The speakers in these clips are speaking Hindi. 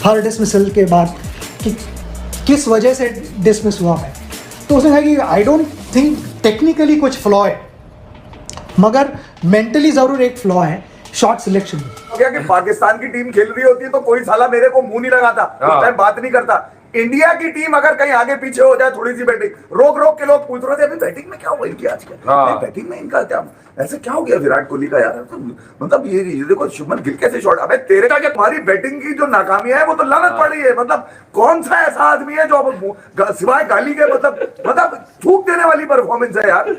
हर डिसमिसल के बाद कि किस वजह से डिसमिस हुआ मैं, तो उसने कहा कि आई डोंट थिंक टेक्निकली कुछ फ्लॉ है, मगर मेंटली ज़रूर एक फ्लॉ है शॉट सिलेक्शन में। क्या कि पाकिस्तान की टीम खेल रही होती है तो कोई साला मेरे को मुंह नहीं लगाता, उस टाइम बात नहीं करता। इंडिया की टीम अगर कहीं आगे पीछे हो जाए थोड़ी सी बैटिंग रोक रोक के लोग पूछ रहे थे अभी बैटिंग में क्या हुआ इनकी आज क्या, बैटिंग में इनका क्या ऐसे क्या हो गया विराट कोहली का यार, तो मतलब ये देखो शुभमन गिल कैसे शॉट, अबे तेरे का क्या तुम्हारी बैटिंग की जो नाकामियां है वो तो लानत पड़ रही है। मतलब कौन सा ऐसा आदमी है जो अब सिवाय गाली के मतलब थूक देने वाली परफॉर्मेंस है यार।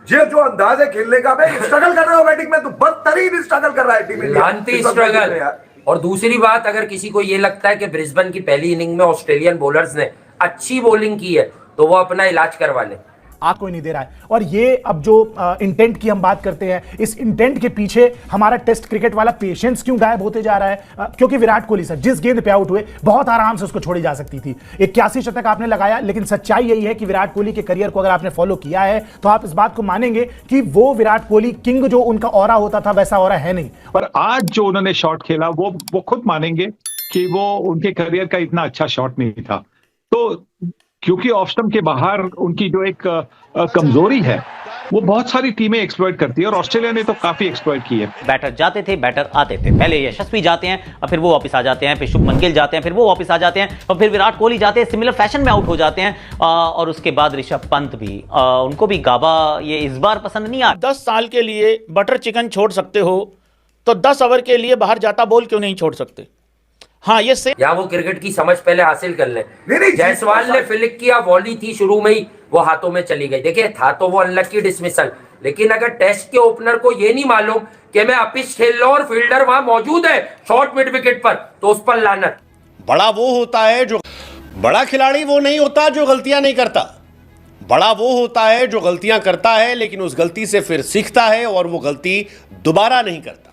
ये जो अंदाज है खेलने का, भाई स्ट्रगल कर रहे हो बैटिंग में, तो बदतरीन स्ट्रगल कर रहा है टीम इंडिया स्ट्रगल। और दूसरी बात, अगर किसी को ये लगता है कि ब्रिस्बेन की पहली इनिंग में ऑस्ट्रेलियन बॉलर्स ने अच्छी बॉलिंग की है तो वो अपना इलाज करवा ले, आ कोई नहीं दे रहा है। और ये अब जो इंटेंट की हम बात करते हैं, इस इंटेंट के पीछे हमारा टेस्ट क्रिकेट वाला पेशेंस क्यों गायब होते जा रहा है? क्योंकि विराट कोहली सर जिस गेंद पे आउट हुए बहुत आराम से उसको छोड़ी जा सकती थी, 81 शतक आपने लगाया, लेकिन सच्चाई यही है कि विराट कोहली के करियर को अगर आपने फॉलो किया है तो आप इस बात को मानेंगे कि वो विराट कोहली किंग जो उनका ऑरा होता था वैसा ऑरा है नहीं। पर आज जो उन्होंने शॉट खेला वो खुद मानेंगे कि वो उनके करियर का इतना अच्छा शॉट नहीं था। तो क्योंकि ऑफ स्टंप के बाहर उनकी जो एक कमजोरी है वो बहुत सारी टीमें एक्सप्लॉइट करती है, और ऑस्ट्रेलिया ने तो काफी एक्सप्लॉइट की है। बैटर जाते थे, बैटर आते थे, पहले यशस्वी जाते हैं और फिर वो वापस आ जाते हैं, फिर शुभमन गिल जाते हैं, फिर वो वापस आ जाते हैं, और फिर विराट कोहली जाते हैं, सिमिलर फैशन में आउट हो जाते हैं। और उसके बाद ऋषभ पंत भी, उनको भी गाबा ये इस बार पसंद नहीं आया। 10 साल के लिए बटर चिकन छोड़ सकते हो तो 10 ओवर के लिए बाहर जाता बॉल क्यों नहीं छोड़ सकते? हाँ, ये से या वो क्रिकेट की समझ पहले हासिल कर ले। जायसवाल ने फ्लिक किया, वॉली थी शुरू में ही, वो हाथों में चली गई। देखिए था तो वो अनलकी डिसमिसल, लेकिन अगर टेस्ट के ओपनर को ये नहीं मालूम कि मैं अपिच खेल रहा हूं और फील्डर वहां मौजूद है शॉर्ट मिड विकेट पर, तो उस पर लानत। बड़ा वो होता है जो, बड़ा खिलाड़ी वो नहीं होता जो गलतियां नहीं करता, बड़ा वो होता है जो गलतियां करता है लेकिन उस गलती से फिर सीखता है और वो गलती दोबारा नहीं करता।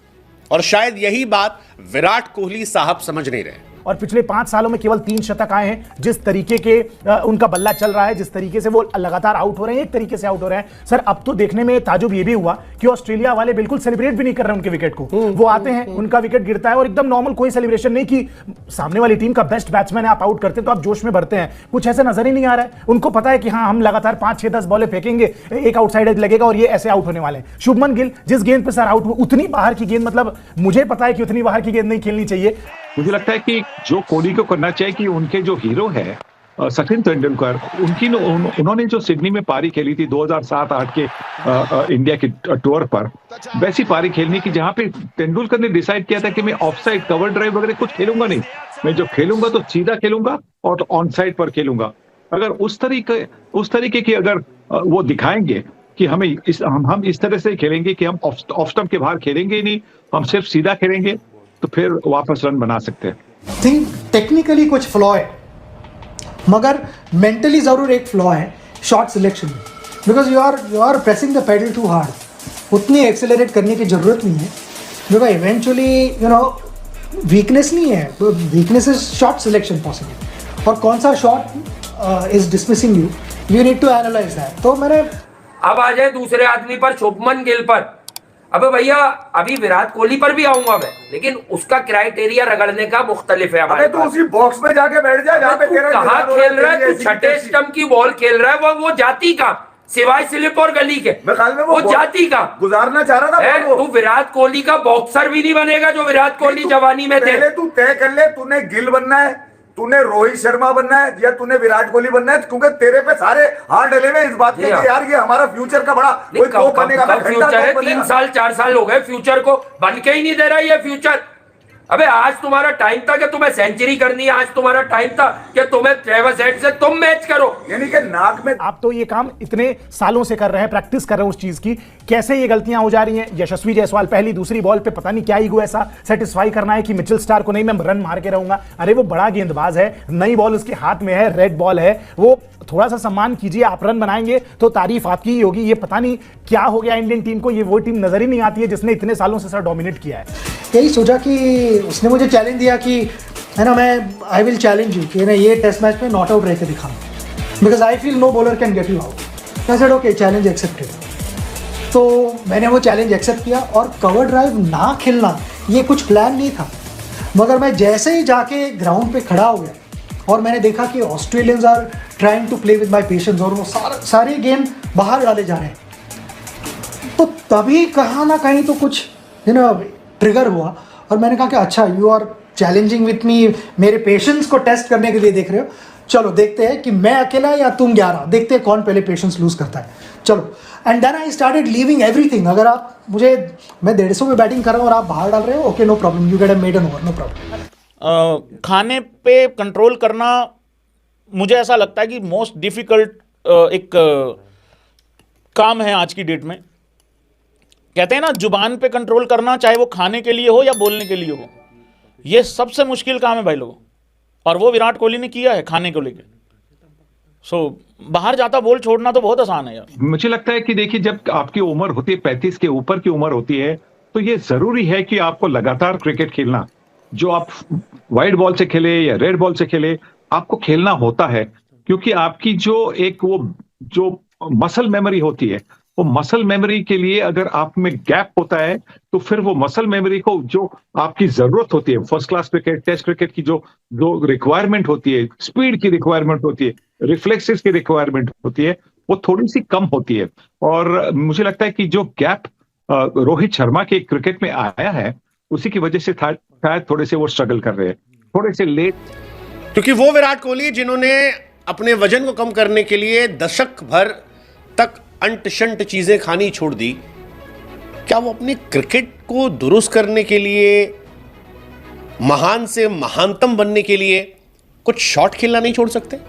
और शायद यही बात विराट कोहली साहब समझ नहीं रहे। और पिछले 5 सालों में केवल 3 शतक आए हैं। जिस तरीके के उनका बल्ला चल रहा है, जिस तरीके से वो लगातार आउट हो रहे हैं, एक तरीके से आउट हो रहे हैं सर, अब तो देखने में ताजुब ये भी हुआ कि ऑस्ट्रेलिया वाले बिल्कुल सेलिब्रेट भी नहीं कर रहे उनके विकेट को। वो आते हैं, उनका विकेट गिरता है और एकदम नॉर्मल, कोई सेलिब्रेशन नहीं कि सामने वाली टीम का बेस्ट बैट्समैन है, आप आउट करते तो आप जोश में भरते हैं। कुछ ऐसा नजर ही नहीं आ रहा है। उनको पता है कि हाँ, हम लगातार 5, 6, 10 बॉलें फेंकेंगे, एक आउटसाइड एज लगेगा और ये ऐसे आउट होने वाले हैं। शुभमन गिल जिस गेंद पे सर आउट हुए, उतनी बाहर की गेंद, मतलब मुझे पता है कि उतनी बाहर की गेंद नहीं खेलनी चाहिए। मुझे लगता है कि जो कोहली को करना चाहिए कि उनके जो हीरो है सचिन तेंदुलकर, उन्होंने जो सिडनी में पारी खेली थी 2007-8 के इंडिया के टूर पर, वैसी पारी खेलने की जहां पे तेंदुलकर ने डिसाइड किया था कि मैं ऑफ साइड कवर ड्राइव वगैरह कुछ खेलूंगा नहीं, मैं जो खेलूंगा तो सीधा खेलूंगा और ऑन साइड पर खेलूंगा। अगर उस तरीके की अगर वो दिखाएंगे कि हम इस तरह से खेलेंगे कि हम ऑफ स्टंप के बाहर खेलेंगे ही नहीं, हम सिर्फ सीधा खेलेंगे, तो फिर वापस रन बना सकते हैं। थिंक टेक्निकली कुछ फ्लॉ है, मगर मेंटली जरूर एक फ्लॉ है शॉट सिलेक्शन में। Because you are pressing the pedal too hard. उतनी एक्सेलरेट करने की जरूरत नहीं है, बिकॉज इवेंचुअली वीकनेस नहीं है, weakness is shot selection possible. और कौन सा shot is dismissing you need to analyse that. तो मैंने अब आ जाए दूसरे आदमी पर, शुभमन गिल पर। अबे भैया, अभी विराट कोहली पर भी आऊंगा मैं, लेकिन उसका क्राइटेरिया रगड़ने का मुख्तलिफ है हमारे पास। तो उसी बॉक्स में जाके बैठ जा जहां पे तेरा कहां खेल रहा है तू, छठे स्टंप की बॉल खेल रहा है, वो जाती कहां, सिवाय स्लिप और गली के वो जाती कहां गुजारना चाह रहा था। तू विराट कोहली का बॉक्सर भी नहीं बनेगा जो विराट कोहली जवानी में थे। पहले तू तय कर ले, तूने गिल बनना है, तूने रोहित शर्मा बनना है या तूने विराट कोहली बनना है, क्योंकि तेरे पे सारे हाथ डले हुए इस बात के यार ये हमारा फ्यूचर का बड़ा कोई तो बनेगा। फ्यूचर है 3 साल 4 साल हो गए, फ्यूचर को बन के ही नहीं दे रहा ये फ्यूचर। अबे आज तुम्हारा टाइम था कि तुम्हें सेंचुरी करनी है, आज तुम्हारा टाइम था कि तुम्हें ट्रेविस हेड से तुम मैच करो। यानी कि नाक में आप तो ये काम इतने सालों से कर रहे हैं, प्रैक्टिस कर रहे हैं उस चीज की, कैसे ये गलतियां हो जा रही हैं? यशस्वी जायसवाल पहली दूसरी बॉल पे पता नहीं क्या ईगो ऐसा सेटिस्फाई करना है कि मिचेल स्टार्क को नहीं मैं रन मार के रहूंगा। अरे वो बड़ा गेंदबाज है, नई बॉल उसके हाथ में है, रेड बॉल है, वो थोड़ा सा सम्मान कीजिए। आप रन बनाएंगे तो तारीफ आपकी ही होगी। ये पता नहीं क्या हो गया इंडियन टीम को, ये वो टीम नजर ही नहीं आती है जिसने इतने सालों से सर डोमिनेट किया है। यही सोचा कि उसने मुझे चैलेंज दिया कि है ना, मैं आई विल चैलेंज यू कि ना ये टेस्ट मैच में नॉट आउट रह के दिखाऊं, because I feel no bowler can get you out. I said okay, challenge accepted. तो मैंने वो चैलेंज एक्सेप्ट किया और कवर ड्राइव ना खेलना ये कुछ प्लान नहीं था, मगर मैं जैसे ही जाके ग्राउंड पे खड़ा हो गया और मैंने देखा कि Australians are trying to play with my patience और वो सारे गेंद बाहर डाले जा रहे हैं, तो तभी कहीं ना कहीं तो कुछ ट्रिगर हुआ और मैंने कहा कि अच्छा, you are challenging with me, मेरे पेशेंस को टेस्ट करने के लिए देख रहे हो, चलो देखते हैं कि मैं अकेला या तुम 11, देखते हैं कौन पहले पेशेंस लूज करता है, चलो। And then I started leaving everything. अगर आप मैं 150 में बैटिंग कर रहा हूँ और आप बाहर डाल रहे हो, okay no problem, you get a maiden over, no problem. खाने पे कंट्रोल करना मुझे ऐसा लगता है कि मोस्ट डिफिकल्ट एक काम है आज की डेट में। कहते हैं ना, जुबान पे कंट्रोल करना, चाहे वो खाने के लिए हो या बोलने के लिए हो, ये सबसे मुश्किल काम है भाई लोगों, और वो विराट कोहली ने किया है खाने को लेकर। सो बाहर जाता बॉल छोड़ना तो बहुत आसान है यार। मुझे लगता है कि देखिए, जब आपकी उम्र होती है 35 के ऊपर की उम्र होती है, तो ये जरूरी है कि आपको लगातार क्रिकेट खेलना, जो आप वाइट बॉल से खेले या रेड बॉल से खेले, आपको खेलना होता है, क्योंकि आपकी जो मसल मेमोरी होती है, वो मसल मेमोरी के लिए अगर आप में गैप होता है, तो फिर वो मसल मेमोरी को जो आपकी जरूरत होती है, first class cricket, test cricket की जो रिक्वायरमेंट होती है, स्पीड की रिक्वायरमेंट होती है, रिफ्लेक्सेस की रिक्वायरमेंट होती है, वो थोड़ी सी कम होती है। और मुझे लगता है कि जो गैप रोहित शर्मा के क्रिकेट में आया है, उसी की वजह से शायद थोड़े से वो स्ट्रगल कर रहे हैं, थोड़े से लेट। क्योंकि वो विराट कोहली जिन्होंने अपने वजन को कम करने के लिए दशक भर तक अंट शंट चीजें खानी छोड़ दी, क्या वो अपने क्रिकेट को दुरुस्त करने के लिए, महान से महानतम बनने के लिए कुछ शॉट खेलना नहीं छोड़ सकते?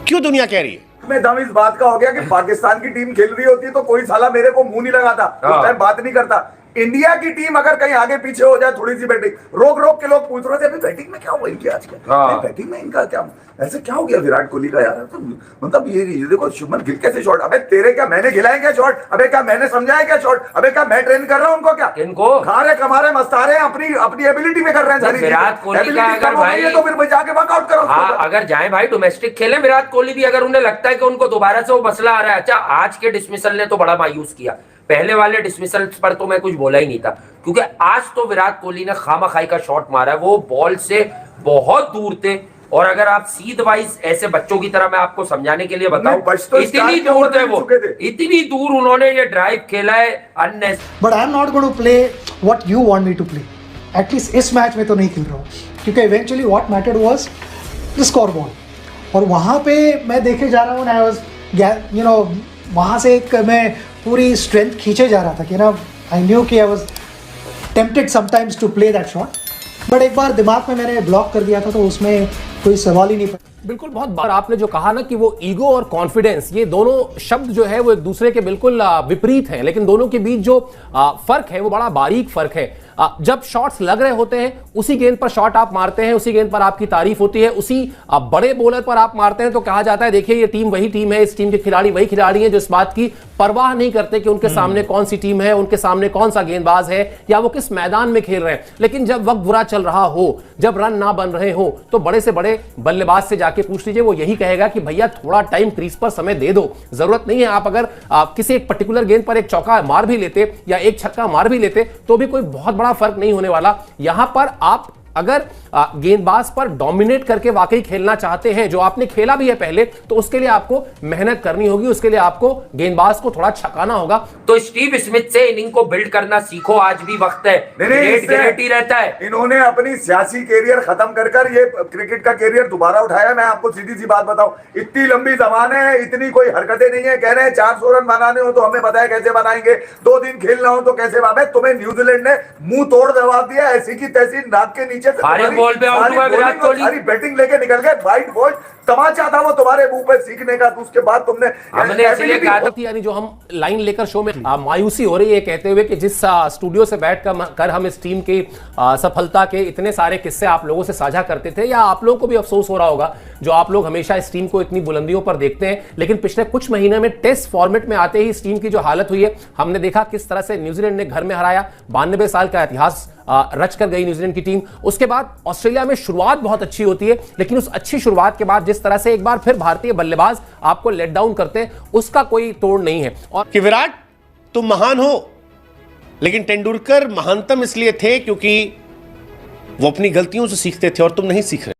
क्यों दुनिया कह रही है? में दम इस बात का हो गया कि पाकिस्तान की टीम खेल रही होती तो कोई साला मेरे को मुंह नहीं लगाता, उस टाइम बात नहीं करता। इंडिया की टीम अगर कहीं आगे पीछे हो जाए, थोड़ी सी बैटिंग रोक रोक के लोग पूछ रहे थे, अभी बैटिंग में क्या हुआ इनकी आज क्या, बैटिंग में इनका क्या ऐसे क्या हो गया विराट कोहली का यार? तो मतलब ये देखो, शुभमन गिल कैसे शॉट, अबे तेरे क्या मैंने खिलाए क्या शॉट, अबे क्या मैंने समझाया क्या शॉट, अबे क्या मैं ट्रेन कर रहा हूं उनको, क्या इनको खा रहे कमा रहे मस्ता रहे, अपनी एबिलिटी में कर रहे हैं। विराट कोहली का अगर भाई, तो फिर जाके वर्कआउट करो। हाँ, अगर जाए भाई डोमेस्टिक खेले विराट कोहली भी, अगर उन्हें लगता है कि उनको दोबारा से वो मसला आ रहा है। अच्छा, आज के डिसमिसल ने तो बड़ा मायूस किया, पहले वाले डिसमिसल पर तो मैं कुछ बोला ही नहीं था, क्योंकि आज तो विराट कोहली ने खामखाई का शॉट मारा है, वो बॉल से बहुत दूर थे। और अगर आप सीध वाइज ऐसे बच्चों की तरह मैं आपको समझाने के लिए बताऊं, इतनी दूर थे वो, इतनी दूर उन्होंने ये ड्राइव खेला है अननेस। But I am not going to play what you want me to play, at least इस मैच में तो नहीं खेल रहा हूँ, क्योंकि eventually what mattered was the score board. और वहाँ पे मैं देखे जा रहा हूँ, आई वाज वहाँ से एक मैं पूरी स्ट्रेंथ खींचे जा रहा था कि आई न्यू कि I was tempted sometimes to play that shot, but एक बार दिमाग में मैंने ब्लॉक कर दिया था, तो उसमें कोई सवाल ही नहीं। बिल्कुल, बहुत बार आपने जो कहा ना कि वो ईगो और कॉन्फिडेंस, ये दोनों शब्द जो है वो एक दूसरे के बिल्कुल विपरीत हैं, लेकिन दोनों के बीच जो फर्क है वो बड़ा बारीक फर्क है। जब शॉट्स लग रहे होते हैं, उसी गेंद पर शॉट आप मारते हैं, उसी गेंद पर आपकी तारीफ होती है, उसी बड़े बॉलर पर आप मारते हैं, तो कहा जाता है देखिए ये टीम वही टीम है, इस टीम के खिलाड़ी वही खिलाड़ी हैं जो इस बात की परवाह नहीं करते कि उनके सामने कौन सी टीम है, उनके सामने कौन सा गेंदबाज है, या वो किस मैदान में खेल रहे हैं। लेकिन जब वक्त बुरा चल रहा हो, जब रन ना बन रहे हो, तो बड़े से बड़े बल्लेबाज से जाके पूछ लीजिए, वो यही कहेगा कि भैया थोड़ा टाइम क्रीज पर समय दे दो, जरूरत नहीं है। आप अगर किसी एक पर्टिकुलर गेंद पर एक चौका मार भी लेते या एक छक्का मार भी लेते, तो भी कोई बहुत बड़ा फर्क नहीं होने वाला। यहां पर आप अगर गेंदबाज पर डोमिनेट करके वाकई खेलना चाहते हैं, जो आपने खेला भी है पहले, तो उसके लिए आपको मेहनत करनी होगी, उसके लिए आपको गेंदबाज को थोड़ा छकाना होगा। तो स्टीव स्मिथ से इनिंग को बिल्ड करना सीखो, आज भी वक्त है, ही रहता है। इन्होंने अपनी सियासी कैरियर खत्म कर ये क्रिकेट का कैरियर दोबारा उठाया। मैं आपको सीधी सी बात बताऊं, इतनी लंबी जमाने है, इतनी कोई हरकतें नहीं है। कह रहे हैं 400 रन बनाने हो तो हमें बताया कैसे बनाएंगे, 2 दिन खेलना हो तो कैसे बनाए। तुम्हें न्यूजीलैंड ने मुंह तोड़ जवाब दिया, ऐसी की तैसी नाक के नीचे बॉल पे आउट हुआ विराट कोहली, सारी बैटिंग लेके निकल गए, वाइट बॉल तमाचा था वो तुम्हारे मुंह पे सीखने का। तो उसके बाद तुमने यानी जो हम लाइन लेकर शो में मायूसी हो रही है कहते हुए कि जिस स्टूडियो से बैठ कर हम इस टीम की सफलता के इतने सारे किस्से आप लोगों से साझा करते थे, या आप लोगों को भी अफसोस हो रहा होगा जो आप लोग हमेशा इस टीम को इतनी बुलंदियों पर देखते हैं, लेकिन पिछले कुछ महीने में टेस्ट फॉर्मेट में आते ही इस टीम की जो हालत हुई है, हमने देखा किस तरह से न्यूजीलैंड ने घर में हराया, 92 साल का इतिहास रच कर गई न्यूजीलैंड की टीम। उसके बाद ऑस्ट्रेलिया में शुरुआत बहुत अच्छी होती है, लेकिन उस अच्छी शुरुआत के बाद जिस तरह से एक बार फिर भारतीय बल्लेबाज आपको लेट डाउन करते हैं, उसका कोई तोड़ नहीं है। और कि विराट तुम महान हो, लेकिन तेंदुलकर महानतम इसलिए थे क्योंकि वो अपनी गलतियों से सीखते थे और तुम नहीं सीख रहे।